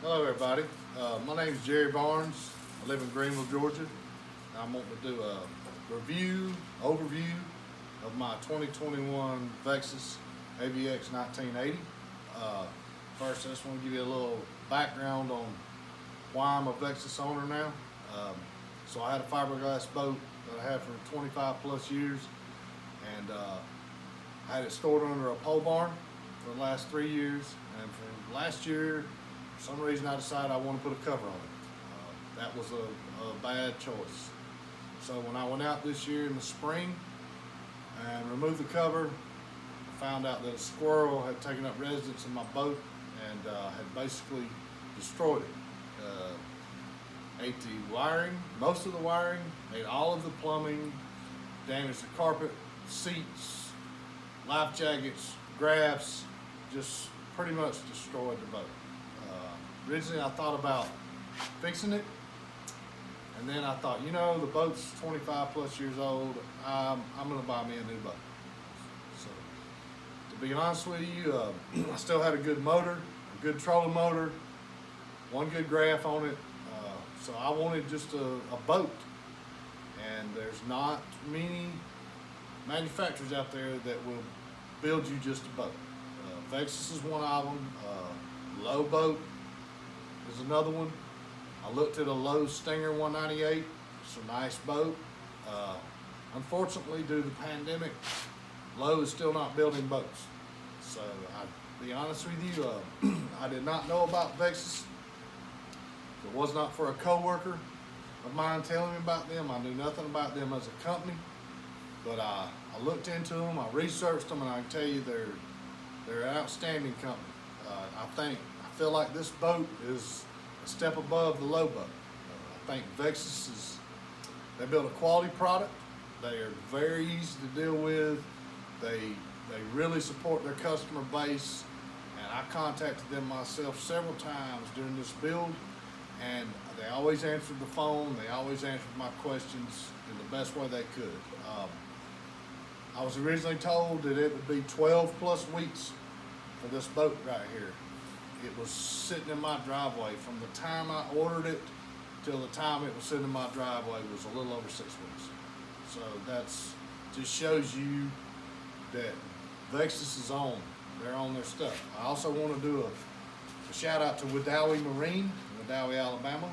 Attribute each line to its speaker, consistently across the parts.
Speaker 1: Hello everybody, my name is Jerry Barnes. I live in Greenville, Georgia. I'm wanting to do a overview of my 2021 Vexus AVX 1980. First, I just want to give you a little background on why I'm a Vexus owner now. So I had a fiberglass boat that I had for 25 plus years, and I had it stored under a pole barn for the last 3 years, and for last year, for some reason I decided I want to put a cover on it. That was a bad choice. So when I went out this year in the spring and removed the cover, I found out that a squirrel had taken up residence in my boat and had basically destroyed it. Ate the wiring, most of the wiring, ate all of the plumbing, damaged the carpet, seats, life jackets, graphs, just pretty much destroyed the boat. Originally I thought about fixing it, and then I thought, the boat's 25 plus years old, I'm gonna buy me a new boat. So to be honest with you, I still had a good motor, a good trolling motor, one good graph on it, so I wanted just a boat. And there's not many manufacturers out there that will build you just a boat. Vexus is one of them. Low Boat is another one. I looked at a Low Stinger 198. It's a nice boat. Unfortunately, due to the pandemic, Low is still not building boats. So I'll be honest with you, I did not know about Vexus. If it was not for a coworker of mine telling me about them, I knew nothing about them as a company. But I looked into them, I researched them, and I can tell you they're an outstanding company. I feel like this boat is a step above the Low Boat. I think Vexus they build a quality product. They are very easy to deal with. They really support their customer base, and I contacted them myself several times during this build, and they always answered the phone. They always answered my questions in the best way they could. I was originally told that it would be 12 plus weeks for this boat right here. It was sitting in my driveway from the time I ordered it till the time it was sitting in my driveway was a little over 6 weeks. So that's just shows you that Vexus is on. They're on their stuff. I also want to do a shout out to Wedowee Marine, Wedowee, Alabama.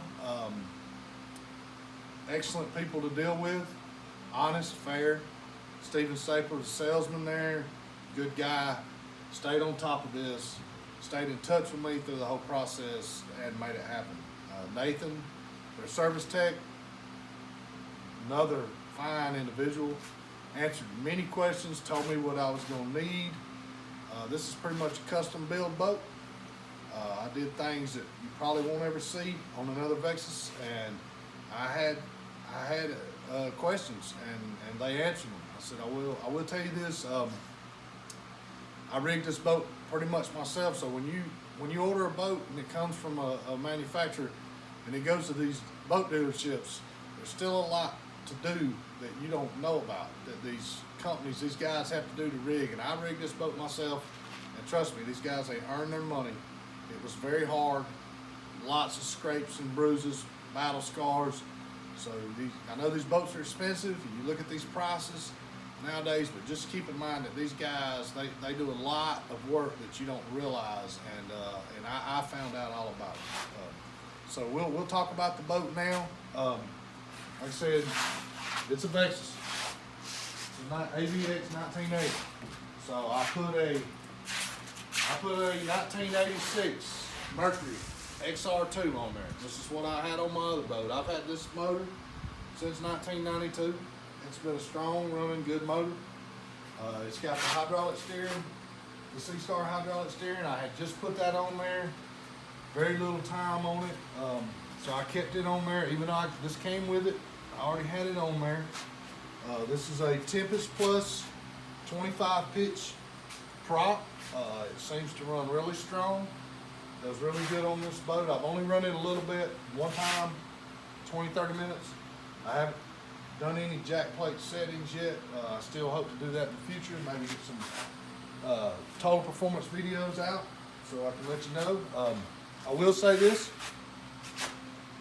Speaker 1: Excellent people to deal with, honest, fair. Steven Stapler, the salesman there, good guy, stayed on top of this, stayed in touch with me through the whole process and made it happen. Nathan, their service tech, another fine individual, answered many questions, told me what I was going to need. This is pretty much a custom build boat. I did things that you probably won't ever see on another Vexus, and I had questions, and they answered them. I said, I will tell you this. I rigged this boat pretty much myself. So when you order a boat and it comes from a manufacturer and it goes to these boat dealerships, there's still a lot to do that you don't know about, that these companies, these guys have to do to rig. And I rigged this boat myself, and trust me, these guys, they earn their money. It was very hard, lots of scrapes and bruises, battle scars. So I know these boats are expensive. You look at these prices nowadays, but just keep in mind that these guys, they do a lot of work that you don't realize, and I found out all about it. So we'll talk about the boat now. Like I said, it's a Vexus. It's an AVX 1980. So I put a 1986 Mercury XR2 on there. This is what I had on my other boat. I've had this motor since 1992. It's been a strong running, good motor. It's got the hydraulic steering, the C-Star hydraulic steering. I had just put that on there. Very little time on it. So I kept it on there, even though this came with it. I already had it on there. This is a Tempest Plus 25 pitch prop. It seems to run really strong. Does really good on this boat. I've only run it a little bit, one time, 20, 30 minutes. I haven't done any jack plate settings yet. I still hope to do that in the future. Maybe get some total performance videos out so I can let you know. I will say this,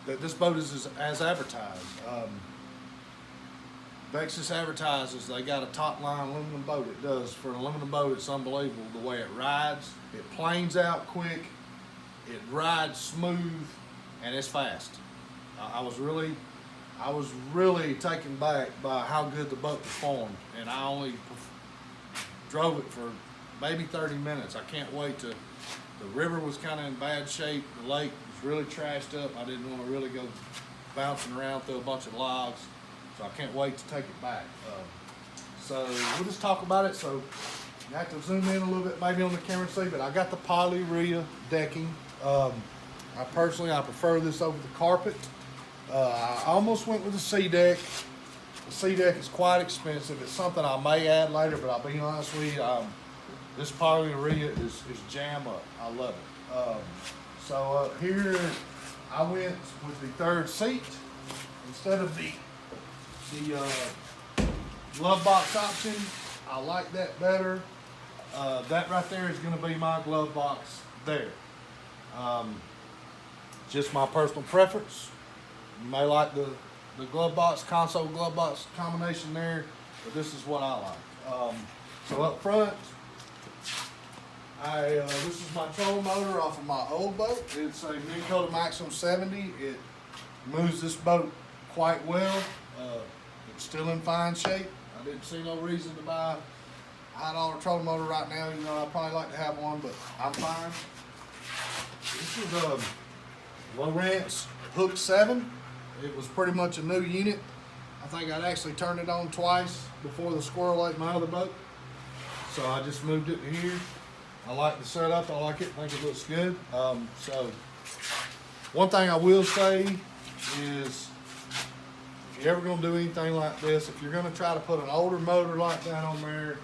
Speaker 1: that this boat is as advertised. Vexus advertises they got a top line aluminum boat. It does. For an aluminum boat, it's unbelievable the way it rides. It planes out quick, it rides smooth, and it's fast. I was really taken back by how good the boat performed, and I only drove it for maybe 30 minutes. I can't wait to. The river was kind of in bad shape. The lake was really trashed up. I didn't want to really go bouncing around through a bunch of logs, so I can't wait to take it back. So we'll just talk about it. So you have to zoom in a little bit, maybe on the camera, see, but I got the polyurea decking. I prefer this over the carpet. I almost went with the sea deck. The sea deck is quite expensive. It's something I may add later, but I'll be honest with you, this polyurea is jam up. I love it. So here I went with the third seat instead of the glove box option. I like that better. That right there is going to be my glove box there. Just my personal preference. You may like the glove box, console glove box combination there, but this is what I like. So up front, this is my trolling motor off of my old boat. It's a Minn Kota Maximum 70. It moves this boat quite well. It's still in fine shape. I didn't see no reason to buy a $1 trolling motor right now. You know, I'd probably like to have one, but I'm fine. This is a Lowrance Hook 7. It was pretty much a new unit. I think I'd actually turned it on twice before the squirrel ate my other boat. So I just moved it to here. I like the setup. I like it. I think it looks good. So one thing I will say is, if you're ever going to do anything like this, if you're going to try to put an older motor like that on there,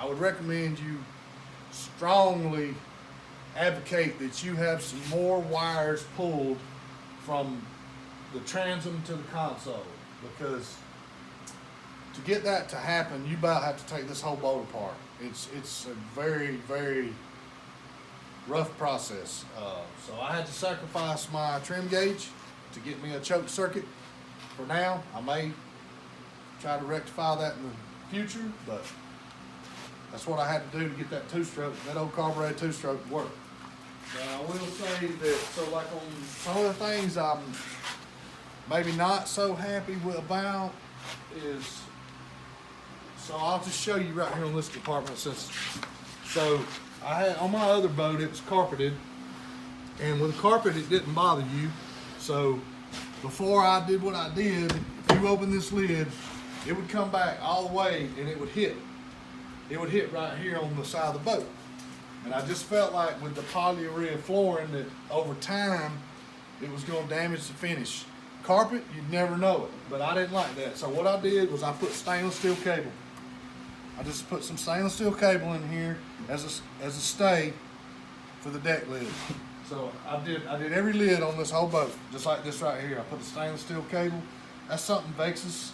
Speaker 1: I would recommend you strongly advocate that you have some more wires pulled from the transom to the console, because to get that to happen, you about have to take this whole boat apart. It's a very, very rough process. So I had to sacrifice my trim gauge to get me a choke circuit. For now, I may try to rectify that in the future, but that's what I had to do to get that two-stroke, that old carbureted two-stroke to work. Now, I will say that, so like on some of the things I'm maybe not so happy about is, so I'll just show you right here on this compartment. So I had, on my other boat, it was carpeted, and with the carpet, it didn't bother you. So before I did what I did, if you open this lid, it would come back all the way and it would hit. It would hit right here on the side of the boat. And I just felt like with the polyurea flooring that over time, it was going to damage the finish. Carpet, you'd never know it, but I didn't like that. So what I did was I put stainless steel cable. I just put some stainless steel cable in here as a stay for the deck lid. So I did every lid on this whole boat, just like this right here. I put the stainless steel cable. That's something Vexus,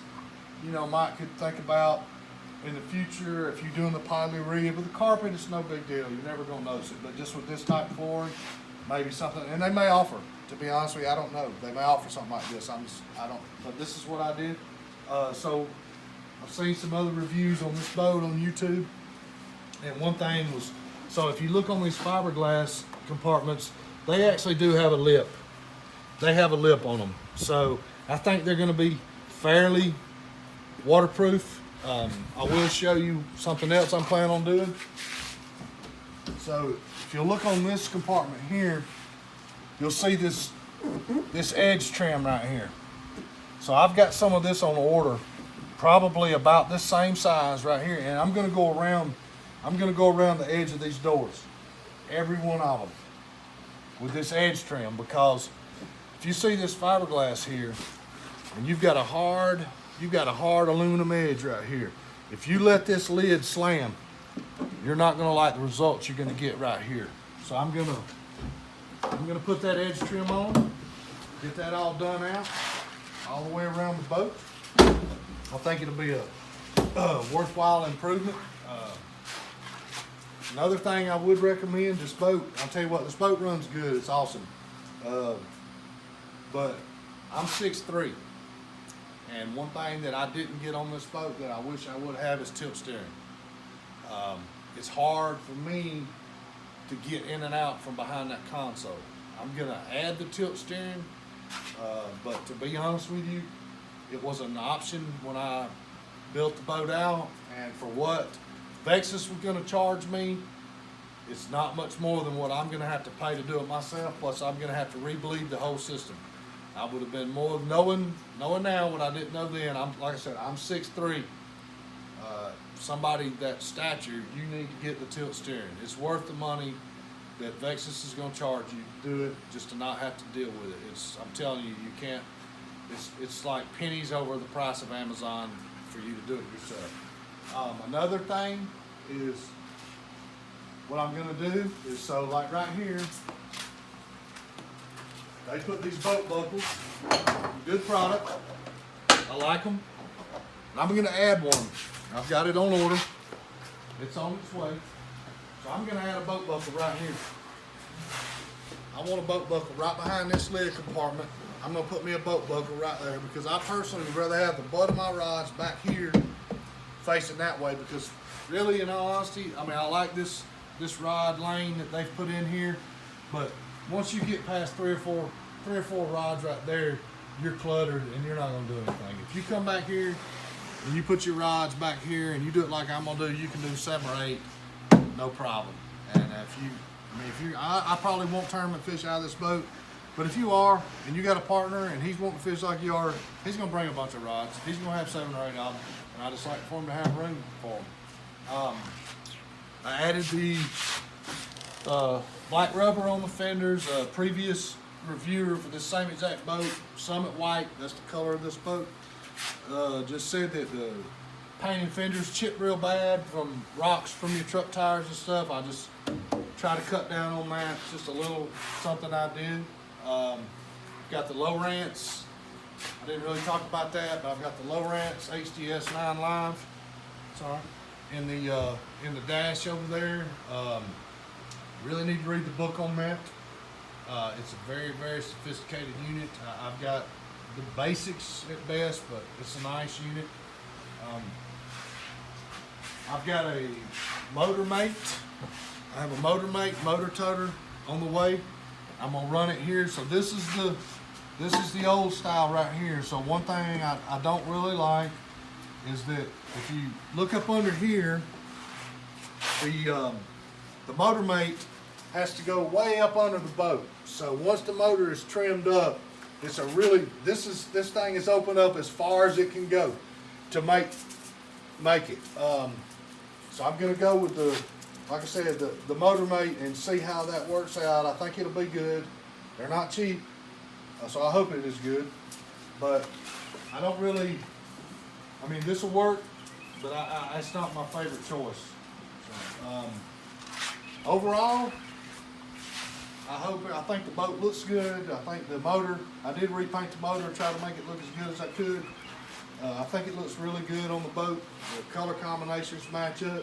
Speaker 1: you know, could think about in the future if you're doing the polyurea. With the carpet, it's no big deal. You're never gonna notice it. But just with this type of flooring, maybe something, and they may offer, to be honest with you, I don't know. They may offer something like this. But this is what I did. So I've seen some other reviews on this boat on YouTube. And one thing was, so if you look on these fiberglass compartments, they actually do have a lip. They have a lip on them. So I think they're gonna be fairly waterproof. I will show you something else I'm planning on doing. So if you look on this compartment here, you'll see this edge trim right here. So I've got some of this on order, probably about this same size right here, and I'm gonna go around the edge of these doors, every one of them, with this edge trim, because if you see this fiberglass here, and you've got a hard aluminum edge right here. If you let this lid slam, you're not gonna like the results you're gonna get right here. So I'm gonna put that edge trim on, get that all done out, all the way around the boat. I think it'll be a worthwhile improvement. Another thing I would recommend, this boat, I'll tell you what, this boat runs good, it's awesome. But I'm 6'3", and one thing that I didn't get on this boat that I wish I would have is tilt steering. It's hard for me to get in and out from behind that console. I'm gonna add the tilt steering, but to be honest with you, it was an option when I built the boat out, and for what Vexus was gonna charge me, it's not much more than what I'm gonna have to pay to do it myself, plus I'm gonna have to re-bleed the whole system. I would have been more knowing now what I didn't know then. Like I said, I'm 6'3". Somebody that stature, you need to get the tilt steering. It's worth the money that Vexus is going to charge you to do it, just to not have to deal with it. I'm telling you, you can't. It's like pennies over the price of Amazon for you to do it yourself. Another thing is what I'm going to do is, so like right here, they put these boat buckles. Good product. I like them. And I'm going to add one. I've got it on order. It's on its way. So I'm going to add a boat buckle right here. I want a boat buckle right behind this lid compartment. I'm going to put me a boat buckle right there because I personally would rather have the butt of my rods back here facing that way, because really, in all honesty, I mean, I like this rod lane that they've put in here, but once you get past three or four rods right there, you're cluttered and you're not going to do anything. If you come back here and you put your rods back here and you do it like I'm going to do, you can do 7 or 8, no problem. And I probably won't tournament fish out of this boat, but if you are and you got a partner and he's wanting to fish like you are, he's going to bring a bunch of rods. He's going to have 7 or 8 of them, and I just like for him to have room for them. I added the black rubber on the fenders. Previous reviewer for this same exact boat, Summit White, that's the color of this boat, just said that the paint and fenders chip real bad from rocks from your truck tires and stuff. I just try to cut down on that, just a little something I did. Got the Lowrance. I didn't really talk about that, but I've got the Lowrance HDS 9 Live. Sorry. In the dash over there. Really need to read the book on that. It's a very, very sophisticated unit. I've got the basics at best, but it's a nice unit. I've got a motor mate. I have a motor mate, motor toter on the way. I'm gonna run it here. So this is the old style right here. So one thing I don't really like is that if you look up under here, the motor mate has to go way up under the boat. So once the motor is trimmed up, this thing is opened up as far as it can go to make it. So I'm gonna go with like I said, the motor mate and see how that works out. I think it'll be good. They're not cheap, so I hope it is good. But I don't really, I mean, this will work, but it's not my favorite choice. So, overall, I think the boat looks good. I think the motor, I did repaint the motor and try to make it look as good as I could. I think it looks really good on the boat. The color combinations match up.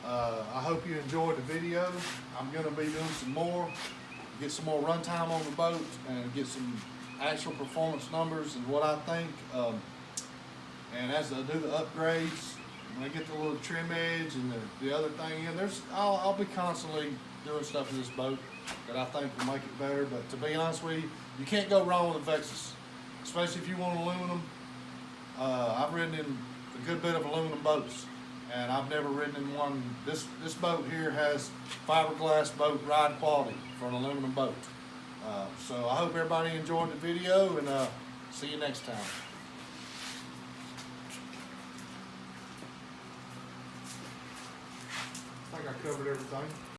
Speaker 1: I hope you enjoyed the video. I'm going to be doing some more, get some more runtime on the boat and get some actual performance numbers and what I think. And as I do the upgrades, when I get the little trim edge and the other thing in, I'll be constantly doing stuff to this boat that I think will make it better. But to be honest with you, you can't go wrong with a Vexus, especially if you want aluminum. I've ridden in a good bit of aluminum boats, and I've never ridden in one. This boat here has fiberglass boat ride quality for an aluminum boat. So I hope everybody enjoyed the video, and see you next time. I think I covered everything.